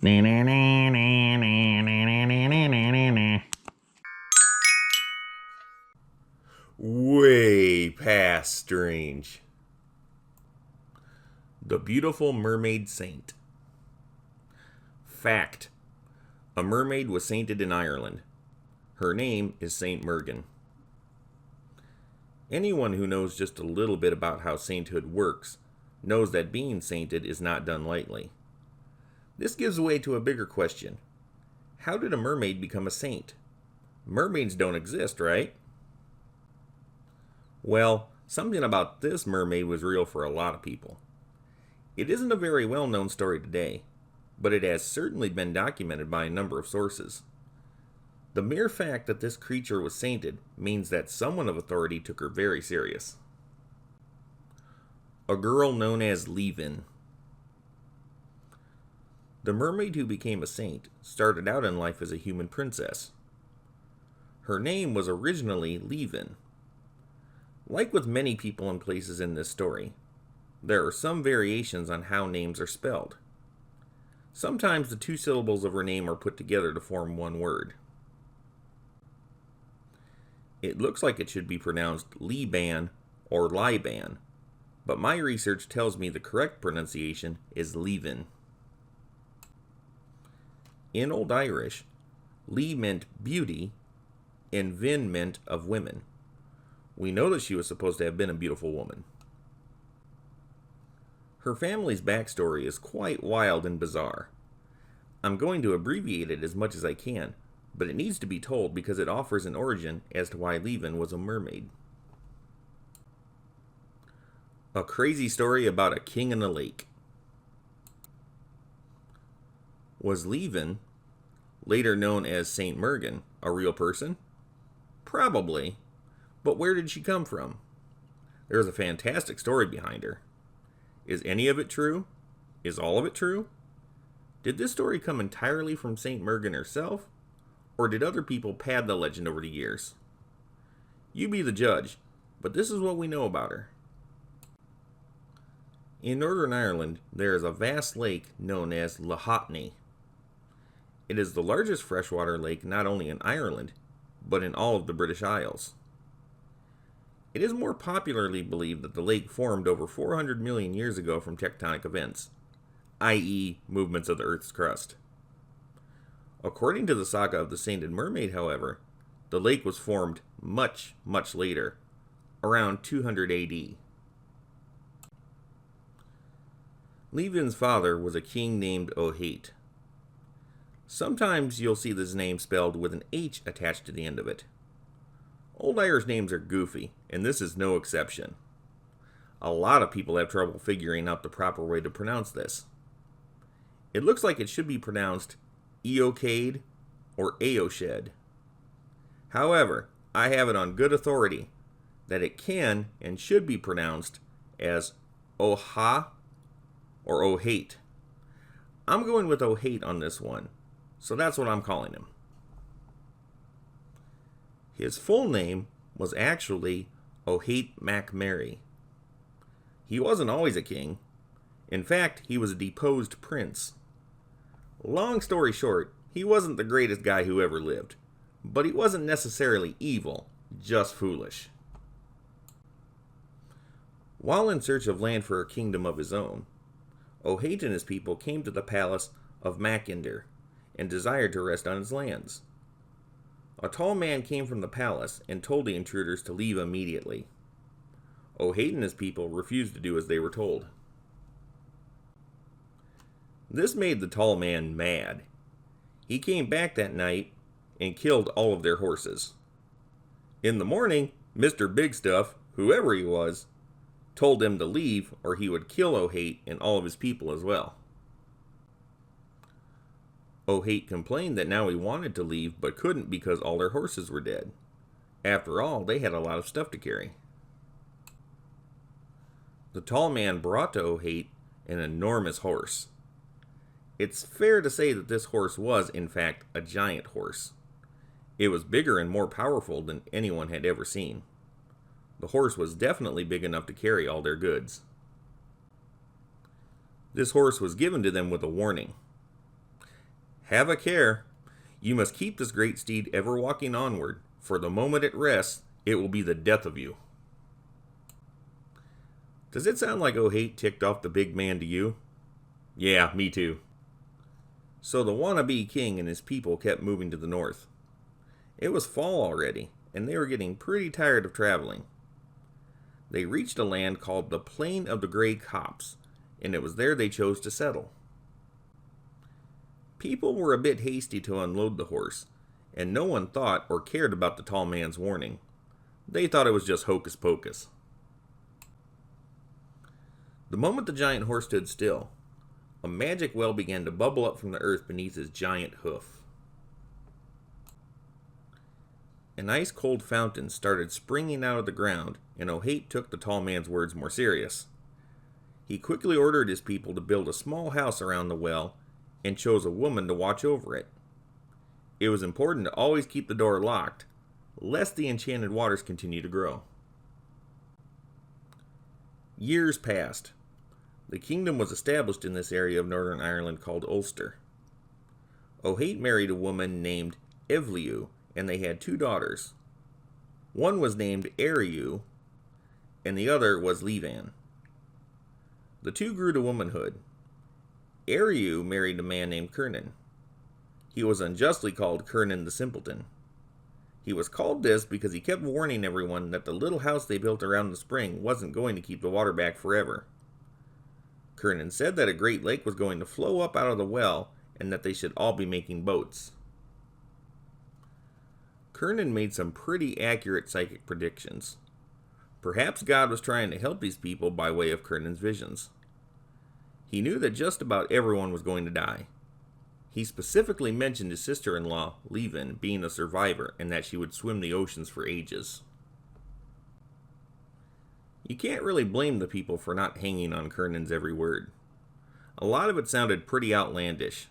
Way past strange. The Beautiful Mermaid Saint. Fact: a mermaid was sainted in Ireland. Her name is Saint Muirgen. Anyone who knows just a little bit about how sainthood works knows that being sainted is not done lightly. This gives way to a bigger question. How did a mermaid become a saint? Mermaids don't exist, right? Well, something about this mermaid was real for a lot of people. It isn't a very well-known story today, but it has certainly been documented by a number of sources. The mere fact that this creature was sainted means that someone of authority took her very serious. A girl known as Leaven. The mermaid who became a saint started out in life as a human princess. Her name was originally Leaven. Like with many people and places in this story, there are some variations on how names are spelled. Sometimes the two syllables of her name are put together to form one word. It looks like it should be pronounced Liban or Liban, but my research tells me the correct pronunciation is Leaven. In Old Irish, Lee meant beauty and Vin meant of women. We know that she was supposed to have been a beautiful woman. Her family's backstory is quite wild and bizarre. I'm going to abbreviate it as much as I can, but it needs to be told because it offers an origin as to why Leaven was a mermaid. A crazy story about a king in a lake. Was Leaven, later known as Saint Muirgen, a real person? Probably, but where did she come from? There is a fantastic story behind her. Is any of it true? Is all of it true? Did this story come entirely from Saint Muirgen herself? Or did other people pad the legend over the years? You be the judge, but this is what we know about her. In Northern Ireland, there is a vast lake known as Lough. It is the largest freshwater lake not only in Ireland, but in all of the British Isles. It is more popularly believed that the lake formed over 400 million years ago from tectonic events, i.e., movements of the Earth's crust. According to the saga of the Sainted Mermaid, however, the lake was formed much, much later, around 200 AD. Leaven's father was a king named O'Hate. Sometimes you'll see this name spelled with an H attached to the end of it. Old Irish names are goofy, and this is no exception. A lot of people have trouble figuring out the proper way to pronounce this. It looks like it should be pronounced Eocade or Aoshed. However, I have it on good authority that it can and should be pronounced as Oha or O'Hate. I'm going with O'Hate on this one, so that's what I'm calling him. His full name was actually O'Hate MacMary. He wasn't always a king. In fact, he was a deposed prince. Long story short, he wasn't the greatest guy who ever lived, but he wasn't necessarily evil, just foolish. While in search of land for a kingdom of his own, O'Hate and his people came to the palace of Macinder and desired to rest on his lands. A tall man came from the palace and told the intruders to leave immediately. O'Hate and his people refused to do as they were told. This made the tall man mad. He came back that night and killed all of their horses. In the morning, Mr. Big Stuff, whoever he was, told them to leave or he would kill O'Hate and all of his people as well. O'Hate complained that now he wanted to leave but couldn't because all their horses were dead. After all, they had a lot of stuff to carry. The tall man brought to O'Hate an enormous horse. It's fair to say that this horse was, in fact, a giant horse. It was bigger and more powerful than anyone had ever seen. The horse was definitely big enough to carry all their goods. This horse was given to them with a warning. Have a care. You must keep this great steed ever walking onward, for the moment it rests, it will be the death of you. Does it sound like O'Hate ticked off the big man to you? Yeah, me too. So the wannabe king and his people kept moving to the north. It was fall already, and they were getting pretty tired of traveling. They reached a land called the Plain of the Grey Copse, and it was there they chose to settle. People were a bit hasty to unload the horse, and no one thought or cared about the tall man's warning. They thought it was just hocus pocus. The moment the giant horse stood still, a magic well began to bubble up from the earth beneath his giant hoof. An ice-cold fountain started springing out of the ground, and O'Hate took the tall man's words more serious. He quickly ordered his people to build a small house around the well, and chose a woman to watch over it. It was important to always keep the door locked, lest the enchanted waters continue to grow. Years passed. The kingdom was established in this area of Northern Ireland called Ulster. O'Hate married a woman named Evliu, and they had 2 daughters. One was named Eriu, and the other was Levan. The 2 grew to womanhood. Eriu married a man named Cernan. He was unjustly called Cernan the Simpleton. He was called this because he kept warning everyone that the little house they built around the spring wasn't going to keep the water back forever. Cernan said that a great lake was going to flow up out of the well, and that they should all be making boats. Cernan made some pretty accurate psychic predictions. Perhaps God was trying to help these people by way of Cernan's visions. He knew that just about everyone was going to die. He specifically mentioned his sister-in-law, Levan, being a survivor and that she would swim the oceans for ages. You can't really blame the people for not hanging on Cernan's every word. A lot of it sounded pretty outlandish.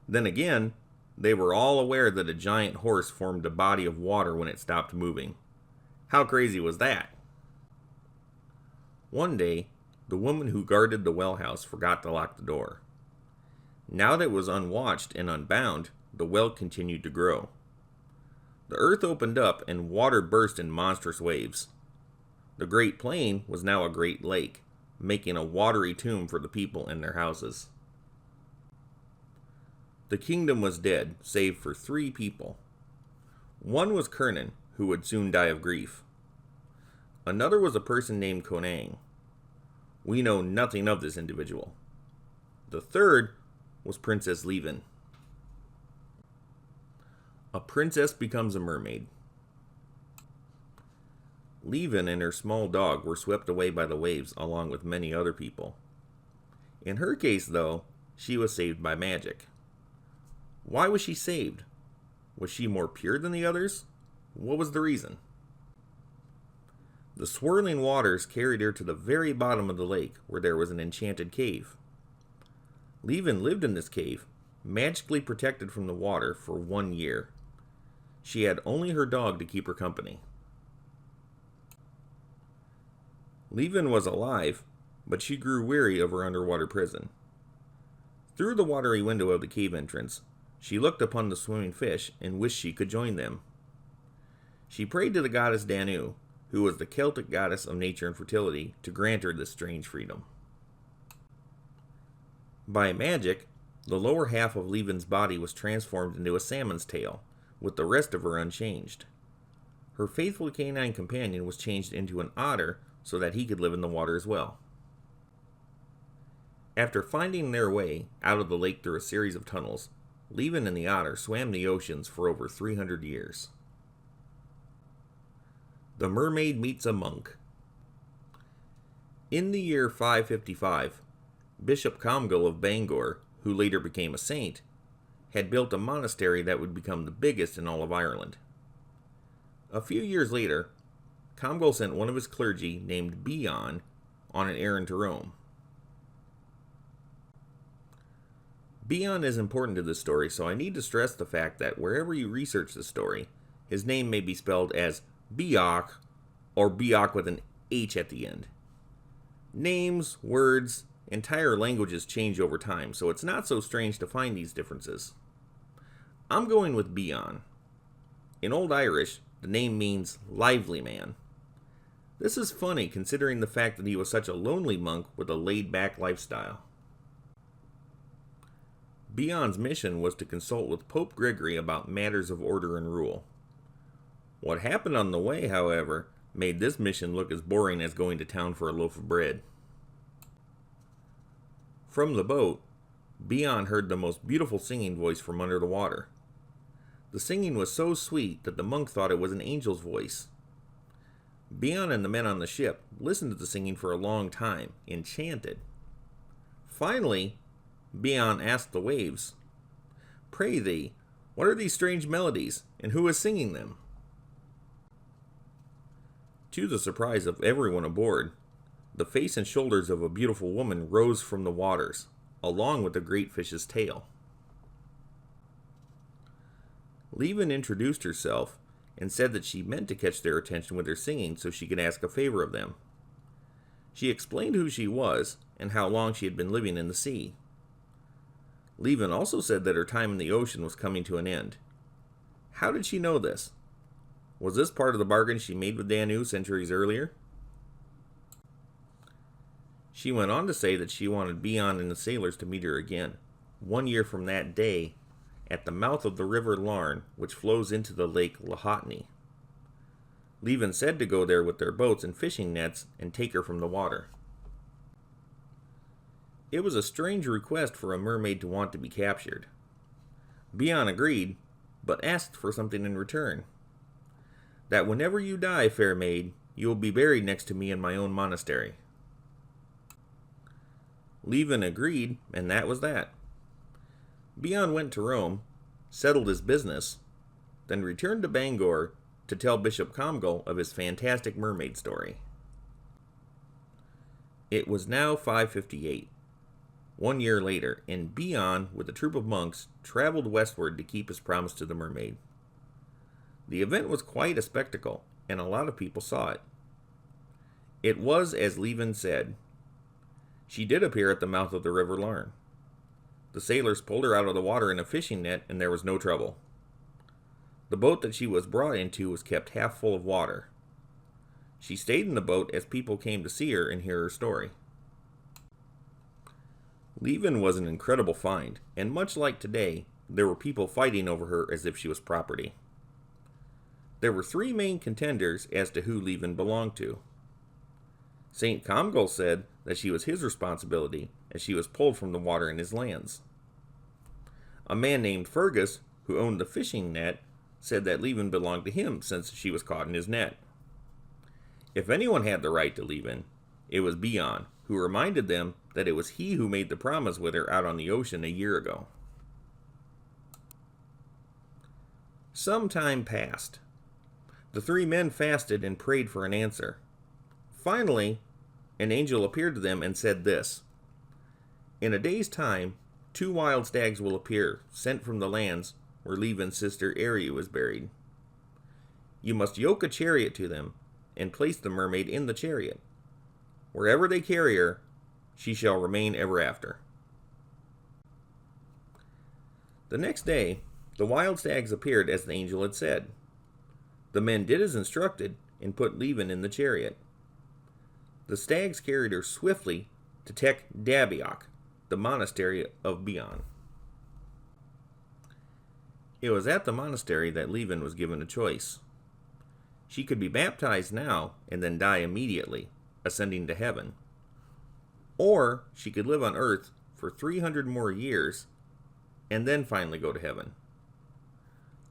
Then again, they were all aware that a giant horse formed a body of water when it stopped moving. How crazy was that? One day, the woman who guarded the well house forgot to lock the door. Now that it was unwatched and unbound, the well continued to grow. The earth opened up and water burst in monstrous waves. The Great Plain was now a great lake, making a watery tomb for the people in their houses. The kingdom was dead, save for 3 people. One was Cernan, who would soon die of grief. Another was a person named Conang. We know nothing of this individual. The third was Princess Levan. A princess becomes a mermaid. Levan and her small dog were swept away by the waves along with many other people. In her case, though, she was saved by magic. Why was she saved? Was she more pure than the others? What was the reason? The swirling waters carried her to the very bottom of the lake, where there was an enchanted cave. Levan lived in this cave, magically protected from the water, for 1 year. She had only her dog to keep her company. Levan was alive, but she grew weary of her underwater prison. Through the watery window of the cave entrance, she looked upon the swimming fish and wished she could join them. She prayed to the goddess Danu, who was the Celtic goddess of nature and fertility, to grant her this strange freedom. By magic, the lower half of Levan's body was transformed into a salmon's tail, with the rest of her unchanged. Her faithful canine companion was changed into an otter so that he could live in the water as well. After finding their way out of the lake through a series of tunnels, Levan and the otter swam the oceans for over 300 years. The Mermaid meets a monk. In the year 555, Bishop Comgall of Bangor, who later became a saint, had built a monastery that would become the biggest in all of Ireland. A few years later, Comgall sent one of his clergy, named Bion, on an errand to Rome. Bion is important to this story, so I need to stress the fact that wherever you research the story, his name may be spelled as Beoch or Beoch with an H at the end. Names, words, entire languages change over time, so it's not so strange to find these differences. I'm going with Beon. In Old Irish, the name means lively man. This is funny considering the fact that he was such a lonely monk with a laid-back lifestyle. Beon's mission was to consult with Pope Gregory about matters of order and rule. What happened on the way, however, made this mission look as boring as going to town for a loaf of bread. From the boat, Beon heard the most beautiful singing voice from under the water. The singing was so sweet that the monk thought it was an angel's voice. Beon and the men on the ship listened to the singing for a long time, enchanted. Finally, Beon asked the waves, "Pray thee, what are these strange melodies, and who is singing them?" To the surprise of everyone aboard, the face and shoulders of a beautiful woman rose from the waters, along with the great fish's tail. Leven introduced herself and said that she meant to catch their attention with her singing so she could ask a favor of them. She explained who she was and how long she had been living in the sea. Leven also said that her time in the ocean was coming to an end. How did she know this? Was this part of the bargain she made with Danu centuries earlier? She went on to say that she wanted Beon and the sailors to meet her again, 1 year from that day, at the mouth of the river Larne, which flows into the lake Lahotny. Leven said to go there with their boats and fishing nets and take her from the water. It was a strange request for a mermaid to want to be captured. Beon agreed, but asked for something in return. That whenever you die, fair maid, you will be buried next to me in my own monastery. Leven agreed, and that was that. Beon went to Rome, settled his business, then returned to Bangor to tell Bishop Comgall of his fantastic mermaid story. It was now 558. 1 year later, and Beon, with a troop of monks, traveled westward to keep his promise to the mermaid. The event was quite a spectacle, and a lot of people saw it. It was as Leven said. She did appear at the mouth of the river Larne. The sailors pulled her out of the water in a fishing net, and there was no trouble. The boat that she was brought into was kept half full of water. She stayed in the boat as people came to see her and hear her story. Leven was an incredible find, and much like today, there were people fighting over her as if she was property. There were 3 main contenders as to who Leven belonged to. St. Comgall said that she was his responsibility as she was pulled from the water in his lands. A man named Fergus, who owned the fishing net, said that Leven belonged to him since she was caught in his net. If anyone had the right to Leven, it was Beon, who reminded them that it was he who made the promise with her out on the ocean a year ago. Some time passed. The 3 men fasted and prayed for an answer. Finally, an angel appeared to them and said this: "In a day's time, 2 wild stags will appear, sent from the lands where Leven's sister Ariu is buried. You must yoke a chariot to them, and place the mermaid in the chariot. Wherever they carry her, she shall remain ever after." The next day, the wild stags appeared as the angel had said. The men did as instructed and put Leven in the chariot. The stags carried her swiftly to Tech Dabiach, the monastery of Beon. It was at the monastery that Leven was given a choice. She could be baptized now and then die immediately, ascending to heaven. Or she could live on earth for 300 more years and then finally go to heaven.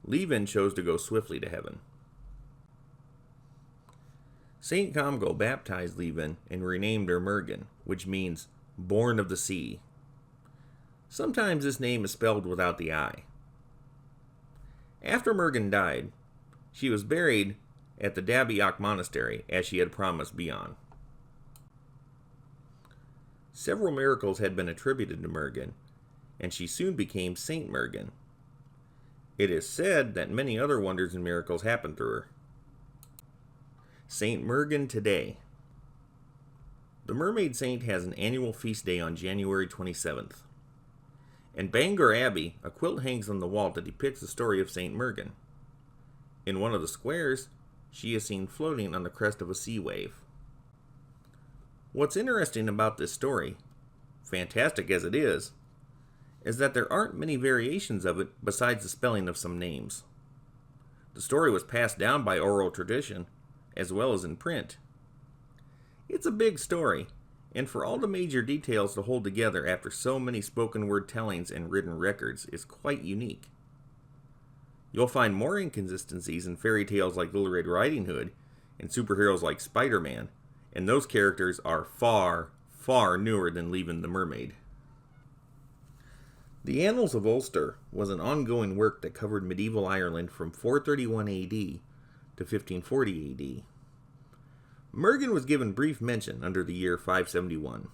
Leven chose to go swiftly to heaven. St. Comgall baptized Leven and renamed her Muirgen, which means born of the sea. Sometimes this name is spelled without the I. After Muirgen died, she was buried at the Dabiach monastery as she had promised Beon. Several miracles had been attributed to Muirgen, and she soon became Saint Muirgen. It is said that many other wonders and miracles happened through her. Saint Muirgen today. The Mermaid Saint has an annual feast day on January 27th. In Bangor Abbey, a quilt hangs on the wall that depicts the story of St. Muirgen. In one of the squares, she is seen floating on the crest of a sea wave. What's interesting about this story, fantastic as it is that there aren't many variations of it besides the spelling of some names. The story was passed down by oral tradition, as well as in print. It's a big story, and for all the major details to hold together after so many spoken word tellings and written records is quite unique. You'll find more inconsistencies in fairy tales like Little Red Riding Hood and superheroes like Spider-Man, and those characters are far, far newer than Leaving the Mermaid. The Annals of Ulster was an ongoing work that covered medieval Ireland from 431 AD to 1540 AD. Muirgen was given brief mention under the year 571.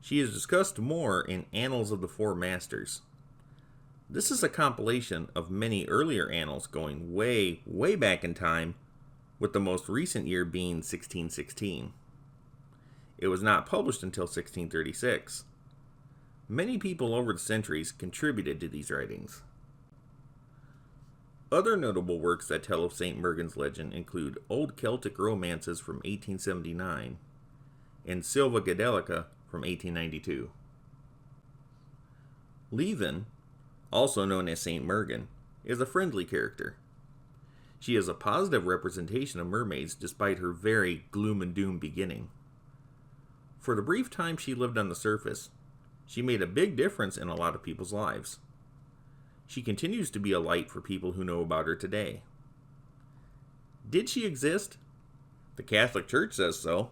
She is discussed more in Annals of the Four Masters. This is a compilation of many earlier annals going way, way back in time, with the most recent year being 1616. It was not published until 1636. Many people over the centuries contributed to these writings. Other notable works that tell of St. Muirgen's legend include Old Celtic Romances from 1879 and Silva Gadelica from 1892. Leaven, also known as St. Muirgen, is a friendly character. She is a positive representation of mermaids despite her very gloom and doom beginning. For the brief time she lived on the surface, she made a big difference in a lot of people's lives. She continues to be a light for people who know about her today. Did she exist? The Catholic Church says so.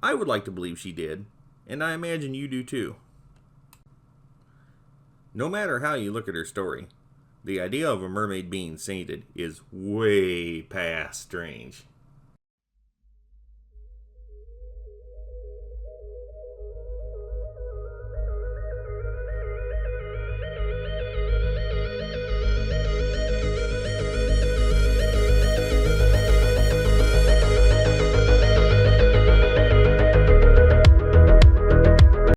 I would like to believe she did, and I imagine you do too. No matter how you look at her story, the idea of a mermaid being sainted is way past strange.